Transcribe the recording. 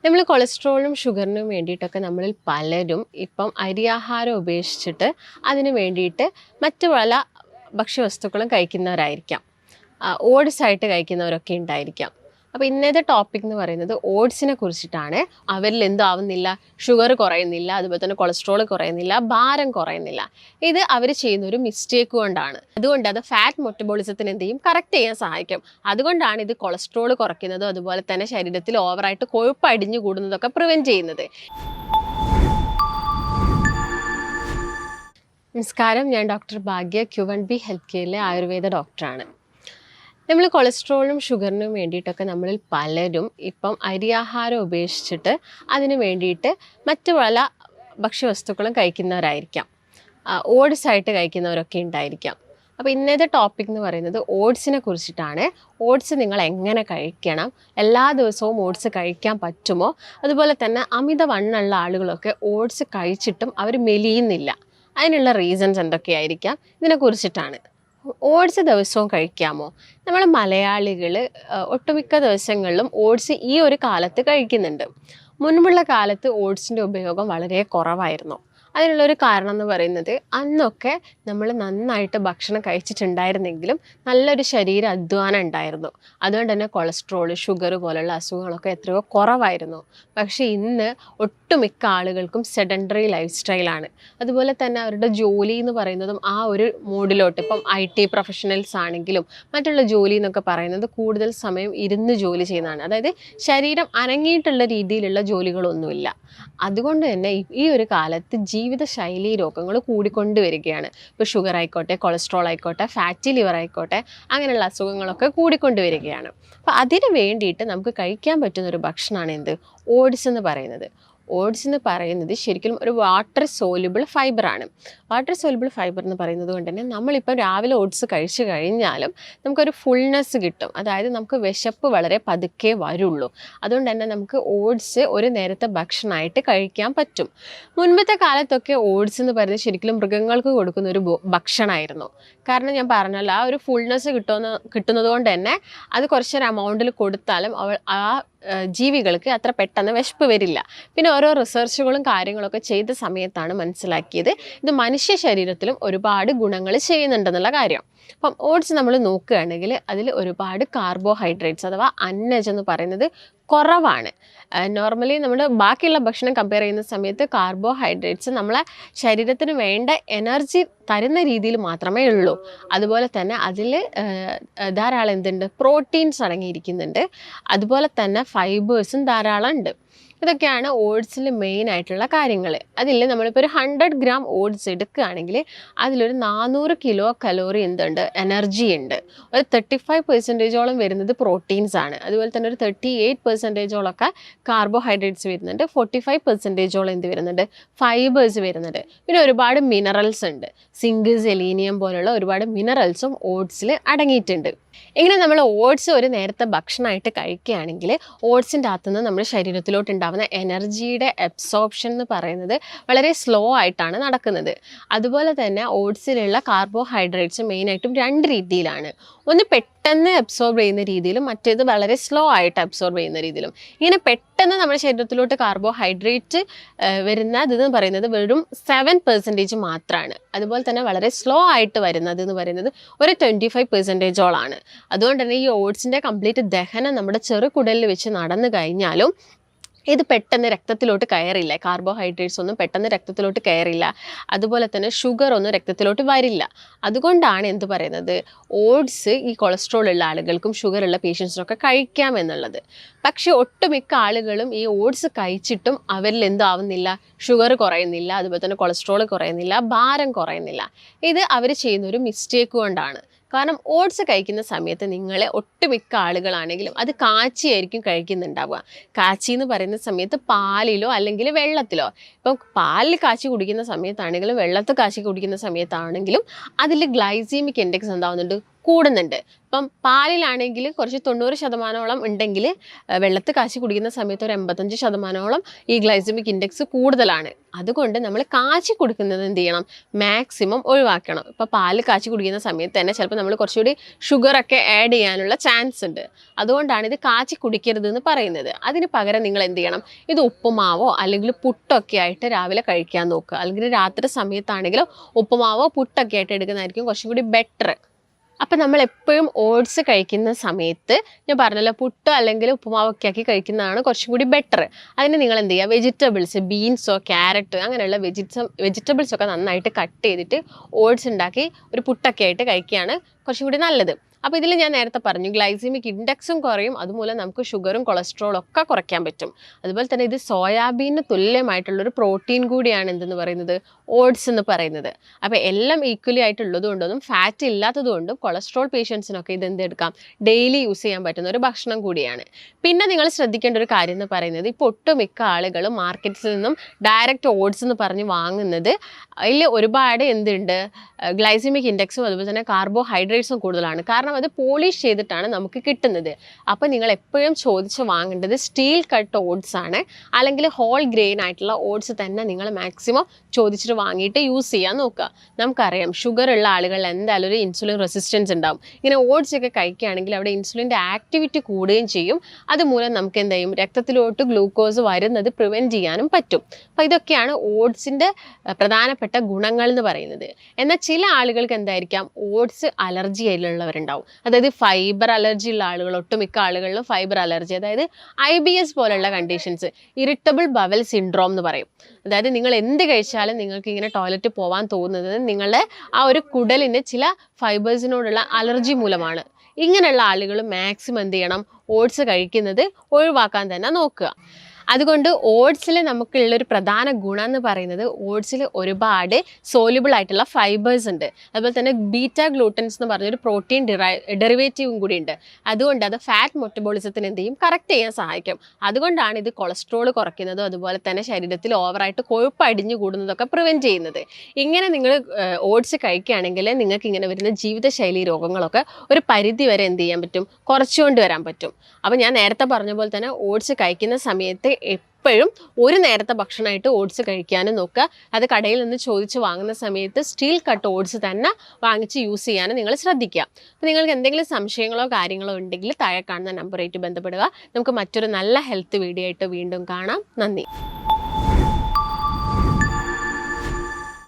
നമ്മൾ കൊളസ്ട്രോളിനും ഷുഗറിനും വേണ്ടിയിട്ടൊക്കെ നമ്മളിൽ പലരും ഇപ്പം അരിയാഹാരം ഉപേക്ഷിച്ചിട്ട് അതിന് വേണ്ടിയിട്ട് മറ്റു പല ഭക്ഷ്യവസ്തുക്കളും കഴിക്കുന്നവരായിരിക്കാം. ഓട്സ് ആയിട്ട് കഴിക്കുന്നവരൊക്കെ ഉണ്ടായിരിക്കാം. അപ്പോൾ ഇന്നത്തെ ടോപ്പിക് എന്ന് പറയുന്നത് ഓട്സിനെ കുറിച്ചിട്ടാണ്. അവരിൽ എന്താവുന്നില്ല, ഷുഗർ കുറയുന്നില്ല, അതുപോലെ തന്നെ കൊളസ്ട്രോൾ കുറയുന്നില്ല, ഭാരം കുറയുന്നില്ല. ഇത് അവർ ചെയ്യുന്ന ഒരു മിസ്റ്റേക്ക് കൊണ്ടാണ്. അതുകൊണ്ട് അത് ഫാറ്റ് മെറ്റബോളിസത്തിന് എന്ത് ചെയ്യും, കറക്റ്റ് ചെയ്യാൻ സഹായിക്കും. അതുകൊണ്ടാണ് ഇത് കൊളസ്ട്രോൾ കുറയ്ക്കുന്നതും അതുപോലെ തന്നെ ശരീരത്തിൽ ഓവറായിട്ട് കൊഴുപ്പ് അടിഞ്ഞു കൂടുന്നതൊക്കെ പ്രിവെൻറ്റ് ചെയ്യുന്നത്. നമസ്കാരം, ഞാൻ ഡോക്ടർ ഭാഗ്യ, Q1B ഹെൽത്ത് കെയറിലെ ആയുർവേദ ഡോക്ടറാണ്. നമ്മൾ കൊളസ്ട്രോളിനും ഷുഗറിനും വേണ്ടിയിട്ടൊക്കെ നമ്മളിൽ പലരും ഇപ്പം അരിയാഹാരം ഉപേക്ഷിച്ചിട്ട് അതിന് വേണ്ടിയിട്ട് മറ്റു പല ഭക്ഷ്യവസ്തുക്കളും കഴിക്കുന്നവരായിരിക്കാം. ഓട്സ് ആയിട്ട് കഴിക്കുന്നവരൊക്കെ ഉണ്ടായിരിക്കാം. അപ്പോൾ ഇന്നത്തെ ടോപ്പിക് എന്ന് പറയുന്നത് ഓട്സിനെ കുറിച്ചിട്ടാണ്. ഓട്സ് നിങ്ങൾ എങ്ങനെ കഴിക്കണം, എല്ലാ ദിവസവും ഓട്സ് കഴിക്കാൻ പറ്റുമോ, അതുപോലെ തന്നെ അമിതവണ്ണമുള്ള ആളുകളൊക്കെ ഓട്സ് കഴിച്ചിട്ടും അവർ മെലിയുന്നില്ല, അതിനുള്ള റീസൺസ് എന്തൊക്കെയായിരിക്കാം, ഇതിനെക്കുറിച്ചിട്ടാണ്. ഓട്സ് ദിവസവും കഴിക്കാമോ? നമ്മൾ മലയാളികൾ ഒട്ടുമിക്ക ദിവസങ്ങളിലും ഓട്സ് ഈ ഒരു കാലത്ത് കഴിക്കുന്നുണ്ട്. മുൻപുള്ള കാലത്ത് ഓട്സിൻ്റെ ഉപയോഗം വളരെ കുറവായിരുന്നു. അതിനുള്ളൊരു കാരണം എന്ന് പറയുന്നത് അന്നൊക്കെ നമ്മൾ നന്നായിട്ട് ഭക്ഷണം കഴിച്ചിട്ടുണ്ടായിരുന്നെങ്കിലും നല്ലൊരു ശരീര അധ്വാനം ഉണ്ടായിരുന്നു. അതുകൊണ്ട് തന്നെ കൊളസ്ട്രോൾ, ഷുഗർ പോലുള്ള അസുഖങ്ങളൊക്കെ എത്രയോ കുറവായിരുന്നു. പക്ഷേ ഇന്ന് ഒട്ടുമിക്ക ആളുകൾക്കും സെഡൻഡറി ലൈഫ് സ്റ്റൈലാണ്. അതുപോലെ തന്നെ അവരുടെ ജോലി എന്ന് പറയുന്നതും ആ ഒരു മൂഡിലോട്ട്, ഇപ്പം IT പ്രൊഫഷണൽസ് ആണെങ്കിലും മറ്റുള്ള ജോലി എന്നൊക്കെ പറയുന്നത് കൂടുതൽ സമയം ഇരുന്ന് ജോലി ചെയ്യുന്നതാണ്. അതായത് ശരീരം അനങ്ങിയിട്ടുള്ള രീതിയിലുള്ള ജോലികളൊന്നുമില്ല. അതുകൊണ്ട് തന്നെ ഈ ഒരു കാലത്ത് ജീവിതശൈലി രോഗങ്ങൾ കൂടിക്കൊണ്ട് വരികയാണ്. ഇപ്പോൾ ഷുഗർ ആയിക്കോട്ടെ, കൊളസ്ട്രോൾ ആയിക്കോട്ടെ, ഫാറ്റി ലിവർ ആയിക്കോട്ടെ, അങ്ങനെയുള്ള അസുഖങ്ങളൊക്കെ കൂടിക്കൊണ്ട് വരികയാണ്. അപ്പോൾ അതിന് വേണ്ടിയിട്ട് നമുക്ക് കഴിക്കാൻ പറ്റുന്നൊരു ഭക്ഷണമാണ് എന്ത്, ഓട്സ് എന്ന് പറയുന്നത്. ഓട്സ് എന്ന് പറയുന്നത് ശരിക്കും ഒരു water soluble ഫൈബറാണ്. Water soluble fibre എന്ന് പറയുന്നത് കൊണ്ട് തന്നെ നമ്മളിപ്പോൾ രാവിലെ ഓട്സ് കഴിച്ചു കഴിഞ്ഞാലും നമുക്കൊരു ഫുൾനെസ് കിട്ടും. അതായത് നമുക്ക് വിശപ്പ് വളരെ പതുക്കെ വരുള്ളൂ. അതുകൊണ്ട് തന്നെ നമുക്ക് ഓട്സ് ഒരു നേരത്തെ ഭക്ഷണമായിട്ട് കഴിക്കാൻ പറ്റും. മുൻപത്തെ കാലത്തൊക്കെ ഓട്സ് എന്ന് പറയുന്നത് ശരിക്കും മൃഗങ്ങൾക്ക് കൊടുക്കുന്ന ഒരു ഭക്ഷണമായിരുന്നു. കാരണം ഞാൻ പറഞ്ഞല്ലോ, ആ ഒരു ഫുൾനെസ് കിട്ടുന്നത് കൊണ്ട് തന്നെ അത് കുറച്ചൊരു എമൗണ്ടിൽ കൊടുത്താലും ആ ജീവികൾക്ക് അത്ര പെട്ടെന്ന് വിശപ്പ് വരില്ല. പിന്നെ ഓരോ റിസർച്ചുകളും കാര്യങ്ങളൊക്കെ ചെയ്ത സമയത്താണ് മനസ്സിലാക്കിയത് ഇത് മനുഷ്യ ശരീരത്തിലും ഒരുപാട് ഗുണങ്ങൾ ചെയ്യുന്നുണ്ടെന്നുള്ള കാര്യം. അപ്പം ഓട്സ് നമ്മൾ നോക്കുകയാണെങ്കിൽ അതിൽ ഒരുപാട് കാർബോഹൈഡ്രേറ്റ്സ് അഥവാ അന്നജം എന്ന് പറയുന്നത് കുറവാണ്. നോർമലി നമ്മൾ ബാക്കിയുള്ള ഭക്ഷണം കമ്പയർ ചെയ്യുന്ന സമയത്ത് കാർബോഹൈഡ്രേറ്റ്സ് നമ്മളെ ശരീരത്തിന് വേണ്ട എനർജി തരുന്ന രീതിയിൽ മാത്രമേ ഉള്ളൂ. അതുപോലെ തന്നെ അതിൽ ധാരാളം എന്തുണ്ട്, പ്രോട്ടീൻസ് അടങ്ങിയിരിക്കുന്നുണ്ട്. അതുപോലെ തന്നെ ഫൈബേഴ്സും ധാരാളം ഉണ്ട്. ഇതൊക്കെയാണ് ഓട്സിൽ മെയിൻ ആയിട്ടുള്ള കാര്യങ്ങൾ. അതിൽ നമ്മളിപ്പോൾ ഒരു 100 ഗ്രാം ഓട്സ് എടുക്കുകയാണെങ്കിൽ അതിലൊരു 400 കിലോ കലോറി എന്തുണ്ട്, എനർജി ഉണ്ട്. ഒരു 35% വരുന്നത് പ്രോട്ടീൻസ് ആണ്. അതുപോലെ തന്നെ ഒരു 38% കാർബോഹൈഡ്രേറ്റ്സ് വരുന്നുണ്ട്. 45% എന്ത് വരുന്നുണ്ട്, ഫൈബേഴ്സ് വരുന്നുണ്ട്. പിന്നെ ഒരുപാട് മിനറൽസ് ഉണ്ട്. സിങ്ക്, സെലീനിയം പോലുള്ള ഒരുപാട് മിനറൽസും ഓട്സിൽ അടങ്ങിയിട്ടുണ്ട്. ഇങ്ങനെ നമ്മൾ ഓട്സ് ഒരു നേരത്തെ ഭക്ഷണമായിട്ട് കഴിക്കുകയാണെങ്കിൽ ഓട്സിൻ്റെ അകത്തുനിന്ന് നമ്മുടെ ശരീരത്തിലോട്ട് ഉണ്ടാകുന്ന എനർജിയുടെ അബ്സോർപ്ഷൻ എന്ന് പറയുന്നത് വളരെ സ്ലോ ആയിട്ടാണ് നടക്കുന്നത്. അതുപോലെ തന്നെ ഓട്സിലുള്ള കാർബോഹൈഡ്രേറ്റ്സ് മെയിനായിട്ടും 2 രീതിയിലാണ്. ഒന്ന് പെട്ടെന്ന് അബ്സോർബ് ചെയ്യുന്ന രീതിയിലും മറ്റേത് വളരെ സ്ലോ ആയിട്ട് അബ്സോർബ് ചെയ്യുന്ന രീതിയിലും. ഇങ്ങനെ പെട്ടെന്ന് നമ്മുടെ ശരീരത്തിലോട്ട് കാർബോഹൈഡ്രേറ്റ് വരുന്നതെന്ന് പറയുന്നത് വെറും 7% മാത്രമാണ്. അതുപോലെ തന്നെ വളരെ സ്ലോ ആയിട്ട് വരുന്നത് എന്ന് പറയുന്നത് ഒരു 25%. അതുകൊണ്ട് തന്നെ ഈ ഓട്സിൻ്റെ കംപ്ലീറ്റ് ദഹനം നമ്മുടെ ചെറുകുടലിൽ വെച്ച് നടന്നു കഴിഞ്ഞാലും ഇത് പെട്ടെന്ന് രക്തത്തിലോട്ട് കയറില്ല. കാർബോഹൈഡ്രേറ്റ്സ് ഒന്നും പെട്ടെന്ന് രക്തത്തിലോട്ട് കയറില്ല. അതുപോലെ തന്നെ ഷുഗർ ഒന്നും രക്തത്തിലോട്ട് വരില്ല. അതുകൊണ്ടാണ് എന്ത് പറയുന്നത്, ഓട്സ് ഈ കൊളസ്ട്രോൾ ഉള്ള ആളുകൾക്കും ഷുഗർ ഉള്ള പേഷ്യൻസിനൊക്കെ കഴിക്കാം എന്നുള്ളത്. പക്ഷേ ഒട്ടുമിക്ക ആളുകളും ഈ ഓട്സ് കഴിച്ചിട്ടും അവരിൽ എന്താവുന്നില്ല, ഷുഗർ കുറയുന്നില്ല, അതുപോലെ തന്നെ കൊളസ്ട്രോൾ കുറയുന്നില്ല, ഭാരം കുറയുന്നില്ല. ഇത് അവർ ചെയ്യുന്നൊരു മിസ്റ്റേക്ക് കൊണ്ടാണ്. കാരണം ഓട്സ് കഴിക്കുന്ന സമയത്ത് നിങ്ങൾ ഒട്ടുമിക്ക ആളുകളാണെങ്കിലും അത് കാച്ചിയായിരിക്കും കഴിക്കുന്നുണ്ടാവുക. കാച്ചി എന്ന് പറയുന്ന സമയത്ത് പാലിലോ അല്ലെങ്കിൽ വെള്ളത്തിലോ, ഇപ്പം പാലിൽ കാച്ചി കുടിക്കുന്ന സമയത്താണെങ്കിലും വെള്ളത്തിൽ കാച്ചി കുടിക്കുന്ന സമയത്താണെങ്കിലും അതിൽ ഗ്ലൈസീമിക് ഇൻഡെക്സ് എന്താവുന്നുണ്ട്, കൂടുന്നുണ്ട്. ഇപ്പം പാലിലാണെങ്കിൽ കുറച്ച് 90% ഉണ്ടെങ്കിൽ വെള്ളത്തിൽ കാച്ചി കുടിക്കുന്ന സമയത്ത് ഒരു 85% ഈ ഗ്ലൈസമിക് ഇൻഡെക്സ് കൂടുതലാണ്. അതുകൊണ്ട് നമ്മൾ കാച്ചി കുടിക്കുന്നത് എന്ത് ചെയ്യണം, മാക്സിമം ഒഴിവാക്കണം. ഇപ്പോൾ പാല് കാച്ചി കുടിക്കുന്ന സമയത്ത് തന്നെ ചിലപ്പോൾ നമ്മൾ കുറച്ചുകൂടി ഷുഗറൊക്കെ ആഡ് ചെയ്യാനുള്ള ചാൻസ് ഉണ്ട്. അതുകൊണ്ടാണ് ഇത് കാച്ചി കുടിക്കരുത് എന്ന് പറയുന്നത്. അതിന് പകരം നിങ്ങൾ എന്ത് ചെയ്യണം, ഇത് ഉപ്പുമാവോ അല്ലെങ്കിൽ പുട്ടൊക്കെ ആയിട്ട് രാവിലെ കഴിക്കാൻ നോക്കുക. അല്ലെങ്കിൽ രാത്രി സമയത്താണെങ്കിലും ഉപ്പുമാവോ പുട്ടൊക്കെ ആയിട്ട് എടുക്കുന്നതായിരിക്കും കുറച്ചും കൂടി ബെറ്റർ. അപ്പം നമ്മൾ എപ്പോഴും ഓട്സ് കഴിക്കുന്ന സമയത്ത് ഞാൻ പറഞ്ഞല്ലോ, പുട്ടോ അല്ലെങ്കിൽ ഉപ്പുമാവൊക്കെ ആക്കി കഴിക്കുന്നതാണ് കുറച്ചും കൂടി ബെറ്റർ. അതിന് നിങ്ങൾ എന്ത് ചെയ്യുക, വെജിറ്റബിൾസ്, ബീൻസോ ക്യാരറ്റ് അങ്ങനെയുള്ള വെജിറ്റബിൾസൊക്കെ നന്നായിട്ട് കട്ട് ചെയ്തിട്ട് ഓട്സ് ഉണ്ടാക്കി ഒരു പുട്ടൊക്കെ ആയിട്ട് കഴിക്കുകയാണ് കുറച്ചും കൂടി നല്ലത്. അപ്പോൾ ഇതിൽ ഞാൻ നേരത്തെ പറഞ്ഞു ഗ്ലൈസമിക് ഇൻഡെക്സും കുറയും, അതുമൂലം നമുക്ക് ഷുഗറും കൊളസ്ട്രോളും ഒക്കെ കുറയ്ക്കാൻ പറ്റും. അതുപോലെ തന്നെ ഇത് സോയാബീനിന് തുല്യമായിട്ടുള്ളൊരു പ്രോട്ടീൻ കൂടിയാണ് എന്തെന്ന് പറയുന്നത്, ഓട്സ് എന്ന് പറയുന്നത്. അപ്പോൾ എല്ലാം ഈക്വലി ആയിട്ടുള്ളത് കൊണ്ടൊന്നും ഫാറ്റ് ഇല്ലാത്തത് കൊണ്ടും കൊളസ്ട്രോൾ പേഷ്യൻസിനൊക്കെ ഇത് എന്തെടുക്കാം, ഡെയിലി യൂസ് ചെയ്യാൻ പറ്റുന്ന ഒരു ഭക്ഷണം കൂടിയാണ്. പിന്നെ നിങ്ങൾ ശ്രദ്ധിക്കേണ്ട ഒരു കാര്യം എന്ന് പറയുന്നത്, ഇപ്പോൾ ഒട്ടുമിക്ക ആളുകളും മാർക്കറ്റിൽ നിന്നും ഡയറക്റ്റ് ഓട്സ് എന്ന് പറഞ്ഞ് വാങ്ങുന്നത്, അതിൽ ഒരുപാട് എന്തുണ്ട്, ഗ്ലൈസമിക് ഇൻഡെക്സും അതുപോലെ തന്നെ കാർബോഹൈഡ്രേറ്റ്സും കൂടുതലാണ്. കാരണം അത് പോളിഷ് ചെയ്തിട്ടാണ് നമുക്ക് കിട്ടുന്നത്. അപ്പോൾ നിങ്ങൾ എപ്പോഴും ചോദിച്ച് വാങ്ങേണ്ടത് സ്റ്റീൽ കട്ട് ഓട്സ് ആണ്, അല്ലെങ്കിൽ ഹോൾ ഗ്രെയിൻ ആയിട്ടുള്ള ഓട്സ് തന്നെ നിങ്ങൾ മാക്സിമം ചോദിച്ചിട്ട് വാങ്ങിയിട്ട് യൂസ് ചെയ്യാൻ നോക്കുക. നമുക്കറിയാം ഷുഗർ ഉള്ള ആളുകളിൽ എന്തായാലും ഒരു ഇൻസുലിൻ റെസിസ്റ്റൻസ് ഉണ്ടാവും. ഇങ്ങനെ ഓട്സ് ഒക്കെ കഴിക്കുകയാണെങ്കിൽ അവിടെ ഇൻസുലിൻ്റെ ആക്ടിവിറ്റി കൂടുകയും ചെയ്യും. അതുമൂലം നമുക്ക് എന്ത് ചെയ്യും, രക്തത്തിലോട്ട് ഗ്ലൂക്കോസ് വരുന്നത് പ്രിവെൻറ്റ് ചെയ്യാനും പറ്റും. അപ്പോൾ ഇതൊക്കെയാണ് ഓട്സിൻ്റെ പ്രധാനപ്പെട്ട ഗുണങ്ങൾ എന്ന് പറയുന്നത്. എന്നാൽ ചില ആളുകൾക്ക് എന്തായിരിക്കാം, ഓട്സ് അലർജി ആയിട്ടുള്ളവരുണ്ടാവും. അതായത് ഫൈബർ അലർജി ഉള്ള ആളുകൾ, ഒട്ടുമിക്ക ആളുകളിലും ഫൈബർ അലർജി, അതായത് IBS പോലുള്ള കണ്ടീഷൻസ്, ഇറിറ്റബിൾ ബവൽ സിൻഡ്രോം എന്ന് പറയും. അതായത് നിങ്ങൾ എന്ത് കഴിച്ചാലും നിങ്ങൾക്ക് ഇങ്ങനെ ടോയ്ലറ്റിൽ പോകാൻ തോന്നുന്നത് നിങ്ങളുടെ ആ ഒരു കുടലിന് ചില ഫൈബേഴ്സിനോടുള്ള അലർജി മൂലമാണ്. ഇങ്ങനെയുള്ള ആളുകൾ മാക്സിമം എന്ത് ചെയ്യണം, ഓട്സ് കഴിക്കുന്നത് ഒഴിവാക്കാൻ തന്നെ നോക്കുക. അതുകൊണ്ട് ഓട്സിൽ നമുക്കുള്ളൊരു പ്രധാന ഗുണം എന്ന് പറയുന്നത്, ഓട്സിൽ ഒരുപാട് സോല്യൂബിൾ ആയിട്ടുള്ള ഫൈബേഴ്സ് ഉണ്ട്. അതുപോലെ തന്നെ ബീറ്റാ ഗ്ലൂട്ടൻസ് എന്ന് പറഞ്ഞൊരു പ്രോട്ടീൻ ഡെറിവേറ്റീവും കൂടി ഉണ്ട്. അതുകൊണ്ട് അത് ഫാറ്റ് മെറ്റബോളിസത്തിന് എന്ത് ചെയ്യും, കറക്റ്റ് ചെയ്യാൻ സഹായിക്കും. അതുകൊണ്ടാണ് ഇത് കൊളസ്ട്രോൾ കുറയ്ക്കുന്നതും അതുപോലെ തന്നെ ശരീരത്തിൽ ഓവറായിട്ട് കൊഴുപ്പ് അടിഞ്ഞു കൂടുന്നതൊക്കെ പ്രിവെൻറ്റ് ചെയ്യുന്നത്. ഇങ്ങനെ നിങ്ങൾ ഓട്സ് കഴിക്കുകയാണെങ്കിൽ നിങ്ങൾക്ക് ഇങ്ങനെ വരുന്ന ജീവിതശൈലി രോഗങ്ങളൊക്കെ ഒരു പരിധി വരെ എന്ത് ചെയ്യാൻ പറ്റും, കുറച്ചുകൊണ്ട് വരാൻ പറ്റും. അപ്പോൾ ഞാൻ നേരത്തെ പറഞ്ഞ പോലെ തന്നെ ഓട്സ് കഴിക്കുന്ന സമയത്ത് എപ്പോഴും ഒരു നേരത്തെ ഭക്ഷണമായിട്ട് ഓട്സ് കഴിക്കാനും നോക്കുക. അത് കടയിൽ നിന്ന് ചോദിച്ച് വാങ്ങുന്ന സമയത്ത് സ്റ്റീൽ കട്ട് ഓട്സ് തന്നെ വാങ്ങിച്ച് യൂസ് ചെയ്യാനും നിങ്ങൾ ശ്രദ്ധിക്കുക. അപ്പോൾ നിങ്ങൾക്ക് എന്തെങ്കിലും സംശയങ്ങളോ കാര്യങ്ങളോ ഉണ്ടെങ്കിൽ താഴെ കാണുന്ന നമ്പറായിട്ട് ബന്ധപ്പെടുക. നമുക്ക് മറ്റൊരു നല്ല ഹെൽത്ത് വീഡിയോ ആയിട്ട് വീണ്ടും കാണാം. നന്ദി.